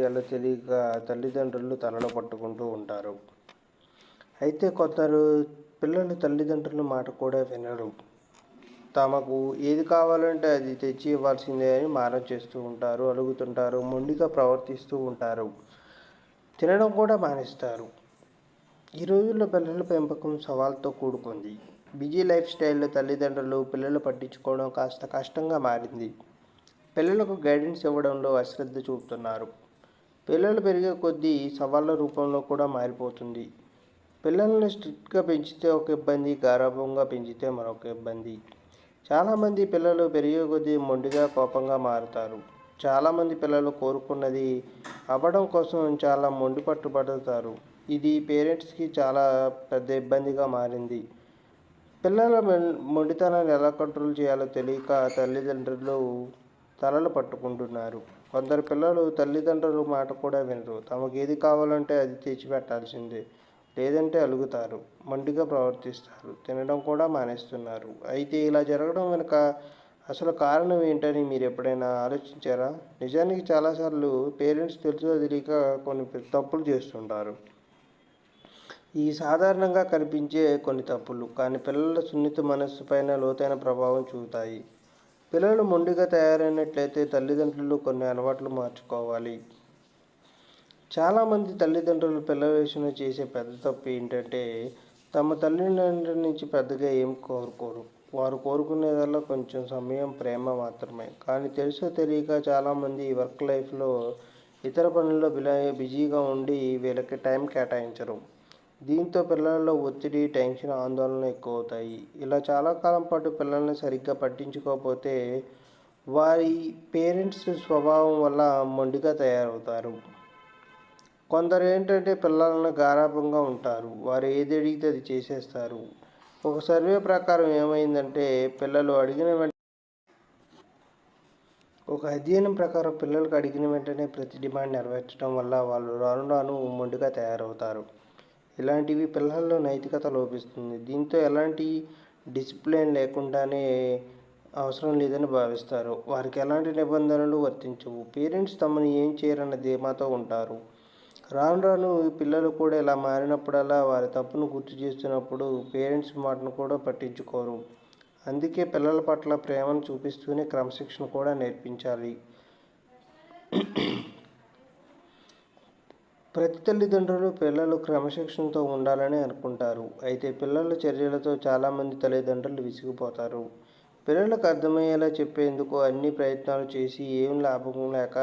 చేయాలో తెలియక తల్లిదండ్రులు తలలు పట్టుకుంటూ ఉంటారు. అయితే కొందరు పిల్లలు తల్లిదండ్రుల మాట కూడా వినరు. తమకు ఏది కావాలంటే అది తెచ్చి ఇవ్వాల్సిందే అని మారం చేస్తూ ఉంటారు, అలుగుతుంటారు, మొండిగా ప్రవర్తిస్తూ ఉంటారు, తినడం కూడా మానేస్తారు. ఈ రోజుల్లో పిల్లల పెంపకం సవాల్తో కూడుకుంది. బిజీ లైఫ్ స్టైల్లో తల్లిదండ్రులు పిల్లలు పట్టించుకోవడం కాస్త కష్టంగా మారింది. పిల్లలకు గైడెన్స్ ఇవ్వడంలో అశ్రద్ధ చూపుతున్నారు. పిల్లలు పెరిగే కొద్దీ సవాళ్ళ రూపంలో కూడా మారిపోతుంది. పిల్లల్ని స్ట్రిక్ట్గా పెంచితే ఒక ఇబ్బంది, గారాబంగా పెంచితే మరొక ఇబ్బంది. చాలామంది పిల్లలు పెరిగే కొద్దీ మొండిగా, కోపంగా మారుతారు. చాలామంది పిల్లలు కోరుకున్నది అవ్వడం కోసం చాలా మొండి పట్టుబడతారు. ఇది పేరెంట్స్కి చాలా పెద్ద ఇబ్బందిగా మారింది. పిల్లల మొండితనాన్ని ఎలా కంట్రోల్ చేయాలో తెలియక తల్లిదండ్రులు తలలు పట్టుకుంటున్నారు. కొందరు పిల్లలు తల్లిదండ్రుల మాట కూడా వినరు. తమకు ఏది కావాలంటే అది తెచ్చిపెట్టాల్సిందే, లేదంటే అలుగుతారు, మొండిగా ప్రవర్తిస్తారు, తినడం కూడా మానేస్తున్నారు. అయితే ఇలా జరగడం వెనుక అసలు కారణం ఏంటని మీరు ఎప్పుడైనా ఆలోచించారా? నిజానికి చాలాసార్లు పేరెంట్స్ తెలుసో తెలియక కొన్ని తప్పులు చేస్తుంటారు. ఈ సాధారణంగా కనిపించే కొన్ని తప్పులు కానీ పిల్లల సున్నిత మనస్సు పైన లోతైన ప్రభావం చూపుతాయి. పిల్లలు మొండిగా తయారైనట్లయితే తల్లిదండ్రులు కొన్ని అలవాట్లు మార్చుకోవాలి. చాలామంది తల్లిదండ్రులు పిల్లల విషయంలో చేసే పెద్ద తప్పు ఏంటంటే తమ తల్లిదండ్రుల నుంచి పెద్దగా ఏం కోరుకోరు. వారు కోరుకునేదల్లా కొంచెం సమయం, ప్రేమ మాత్రమే. కానీ తెలుసో తెలియక చాలామంది వర్క్ లైఫ్లో ఇతర పనుల్లో బిజీగా ఉండి వీళ్ళకి టైం కేటాయించరు. దీంతో పిల్లలలో ఒత్తిడి, టెన్షన్, ఆందోళన ఎక్కువ అవుతాయి. ఇలా చాలా కాలం పాటు పిల్లల్ని సరిగ్గా పట్టించుకోకపోతే వారి పేరెంట్స్ స్వభావం వల్ల మొండిగా తయారవుతారు. కొందరు ఏంటంటే పిల్లలను గారాబంగా ఉంటారు. వారు ఏది అడిగితే అది చేసేస్తారు. ఒక సర్వే ప్రకారం ఏమైందంటే ఒక అధ్యయనం ప్రకారం పిల్లలకు అడిగిన వెంటనే ప్రతి డిమాండ్ నెరవేర్చడం వల్ల వాళ్ళు రాను రాను మొండిగా తయారవుతారు. ఇలాంటివి పిల్లల్లో నైతికత లోపిస్తుంది. దీంతో ఎలాంటి డిసిప్లిన్ లేకుండానే అవసరం లేదని భావిస్తారు. వారికి ఎలాంటి నిబంధనలు వర్తించవు. పేరెంట్స్ తమను ఏం చేయరన్న ధీమాతో ఉంటారు. రాను రాను పిల్లలు కూడా ఇలా మారినప్పుడల్లా వారి తప్పును గుర్తు చేస్తున్నప్పుడు పేరెంట్స్ మాటను కూడా పట్టించుకోరు. అందుకే పిల్లల పట్ల ప్రేమను చూపిస్తూనే క్రమశిక్షణ కూడా నేర్పించాలి. ప్రతి తల్లిదండ్రులు పిల్లలు క్రమశిక్షణతో ఉండాలని అనుకుంటారు. అయితే పిల్లల చర్యలతో చాలామంది తల్లిదండ్రులు విసిగిపోతారు. పిల్లలకు అర్థమయ్యేలా చెప్పేందుకు అన్ని ప్రయత్నాలు చేసి ఏం లాభం లేక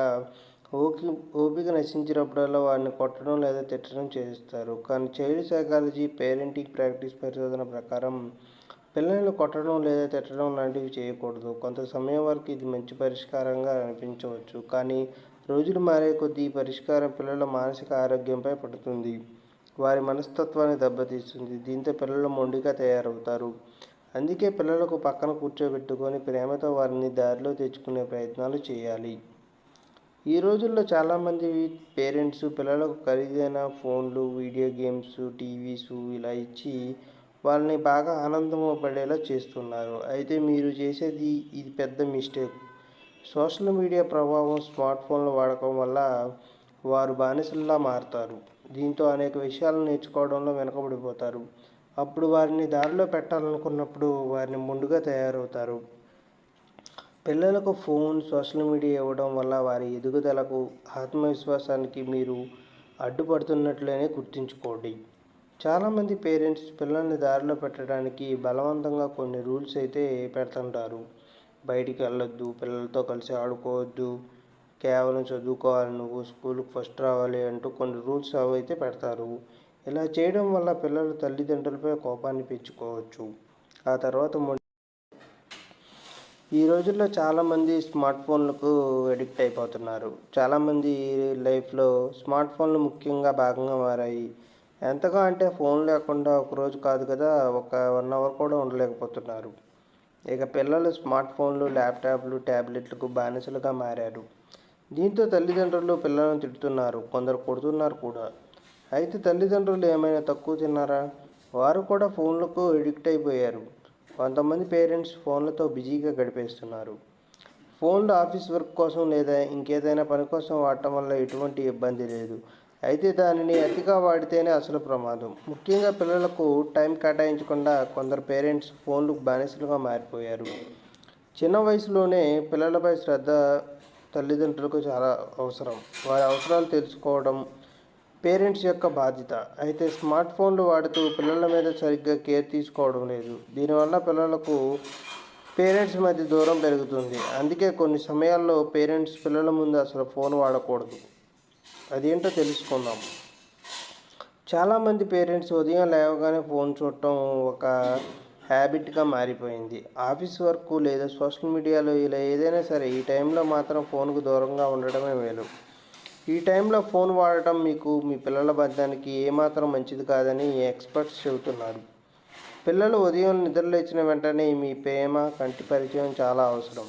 ఓపిక నశించినప్పుడల్లా వారిని కొట్టడం లేదా తిట్టడం చేస్తారు. కానీ చైల్డ్ సైకాలజీ, పేరెంటింగ్ ప్రాక్టీస్ పరిశోధన ప్రకారం పిల్లల్ని కొట్టడం లేదా తిట్టడం లాంటివి చేయకూడదు. కొంత సమయం వరకు ఇది మంచి పరిష్కారంగా అనిపించవచ్చు. కానీ రోజులు మారే కొద్దీ ఈ పరిష్కారం పిల్లల మానసిక ఆరోగ్యంపై పడుతుంది. వారి మనస్తత్వాన్ని దెబ్బతీస్తుంది. దీంతో పిల్లలు మొండిగా తయారవుతారు. అందుకే పిల్లలకు పక్కన కూర్చోబెట్టుకొని ప్రేమతో వారిని దారిలో తెచ్చుకునే ప్రయత్నాలు చేయాలి. ఈ రోజుల్లో చాలామంది పేరెంట్స్ పిల్లలకు ఖరీదైన ఫోన్లు, వీడియో గేమ్స్, టీవీస్ ఇలా ఇచ్చి వాళ్ళని బాగా ఆనందం పడేలా చేస్తున్నారు. అయితే మీరు చేసేది ఇది పెద్ద మిస్టేక్. సోషల్ మీడియా ప్రభావం, స్మార్ట్ ఫోన్ల వాడకం వల్ల వారు బానిసల్లా మారుతారు. దీంతో అనేక విషయాలను నేర్చుకోవడంలో వెనకబడిపోతారు. అప్పుడు వారిని దారిలో పెట్టాలనుకున్నప్పుడు వారిని మొండిగా తయారవుతారు. పిల్లలకు ఫోన్, సోషల్ మీడియా ఇవ్వడం వల్ల వారి ఎదుగుదలకు, ఆత్మవిశ్వాసానికి మీరు అడ్డుపడుతున్నట్లనే గుర్తుంచుకోండి. చాలామంది పేరెంట్స్ పిల్లల్ని దారిలో పెట్టడానికి బలవంతంగా కొన్ని రూల్స్ అయితే పెడుతుంటారు. బయటికి వెళ్ళొద్దు, పిల్లలతో కలిసి ఆడుకోవద్దు, కేవలం చదువుకోవాలి, నువ్వు స్కూల్కి ఫస్ట్ రావాలి అంటూ కొన్ని రూల్స్ అయితే పెడతారు. ఇలా చేయడం వల్ల పిల్లలు తల్లిదండ్రులపై కోపాన్ని పెంచుకోవచ్చు. ఆ తర్వాత ఈ రోజుల్లో చాలామంది స్మార్ట్ ఫోన్లకు అడిక్ట్ అయిపోతున్నారు. చాలామంది లైఫ్లో స్మార్ట్ ఫోన్లు ముఖ్యంగా భాగంగా మారాయి. ఎంతగా అంటే ఫోన్ లేకుండా ఒకరోజు కాదు కదా, ఒక 1 అవర్ కూడా ఉండలేకపోతున్నారు. ఇక పిల్లలు స్మార్ట్ ఫోన్లు, ల్యాప్టాప్లు, ట్యాబ్లెట్లకు బానిసలుగా మారారు. దీంతో తల్లిదండ్రులు పిల్లలను తిడుతున్నారు, కొందరు కొడుతున్నారు కూడా. అయితే తల్లిదండ్రులు ఏమైనా తక్కువ తిన్నారా? వారు కూడా ఫోన్లకు అడిక్ట్ అయిపోయారు. కొంతమంది పేరెంట్స్ ఫోన్లతో బిజీగా గడిపేస్తున్నారు. ఫోన్లు ఆఫీస్ వర్క్ కోసం లేదా ఇంకేదైనా పని కోసం వాడటం వల్ల ఎటువంటి ఇబ్బంది లేదు. అయితే దానిని అతిగా వాడితేనే అసలు ప్రమాదం. ముఖ్యంగా పిల్లలకు టైం కేటాయించకుండా కొందరు పేరెంట్స్ ఫోన్లకు బానిసలుగా మారిపోయారు. చిన్న వయసులోనే పిల్లలపై శ్రద్ధ తల్లిదండ్రులకు చాలా అవసరం. వారి అవసరాలు తెలుసుకోవడం పేరెంట్స్ యొక్క బాధ్యత. అయితే స్మార్ట్ ఫోన్లు వాడుతూ పిల్లల మీద సరిగ్గా కేర్ తీసుకోవడం లేదు. దీనివల్ల పిల్లలకు పేరెంట్స్ మధ్య దూరం పెరుగుతుంది. అందుకే కొన్ని సమయాల్లో పేరెంట్స్ పిల్లల ముందు అసలు ఫోన్ వాడకూడదు. అదేంటో తెలుసుకుందాం. చాలామంది పేరెంట్స్ ఉదయం లేవగానే ఫోన్ చూడటం ఒక హ్యాబిట్గా మారిపోయింది. ఆఫీస్ వర్క్ లేదా సోషల్ మీడియాలో ఇలా ఏదైనా సరే ఈ టైంలో మాత్రం ఫోన్కు దూరంగా ఉండడమే మేలు. ఈ టైంలో ఫోన్ వాడటం మీకు మీ పిల్లల బంధానికి ఏమాత్రం మంచిది కాదని ఎక్స్పర్ట్స్ చెబుతున్నారు. పిల్లలు ఉదయం నిద్రలేచిన వెంటనే మీ ప్రేమ కంటి పరిచయం చాలా అవసరం.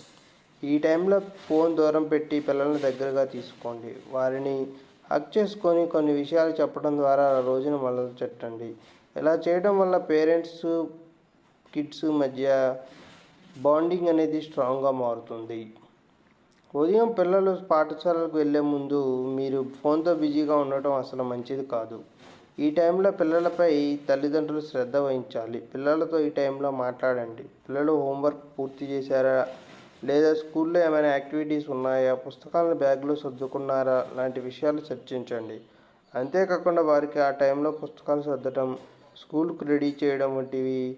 ఈ టైంలో ఫోన్ దూరం పెట్టి పిల్లల్ని దగ్గరగా తీసుకోండి. వారిని హగ్ చేసుకొని కొన్ని విషయాలు చెప్పడం ద్వారా రోజును మొదలుపెట్టండి. ఇలా చేయడం వల్ల పేరెంట్స్ కిడ్స్ మధ్య బాండింగ్ అనేది స్ట్రాంగ్గా మారుతుంది. ఉదయం పిల్లలు పాఠశాలకు వెళ్ళే ముందు మీరు ఫోన్తో బిజీగా ఉండటం అసలు మంచిది కాదు. ఈ టైంలో పిల్లలపై తల్లిదండ్రులు శ్రద్ధ వహించాలి. పిల్లలతో ఈ టైంలో మాట్లాడండి. పిల్లలు హోంవర్క్ పూర్తి చేశారా, లేదా స్కూల్లో ఏమైనా యాక్టివిటీస్ ఉన్నాయా, పుస్తకాలను బ్యాగ్లో సర్దుకున్నారా లాంటి విషయాలు చర్చించండి. అంతేకాకుండా వారికి ఆ టైంలో పుస్తకాలు సర్దటం, స్కూల్కి రెడీ చేయడం వంటివి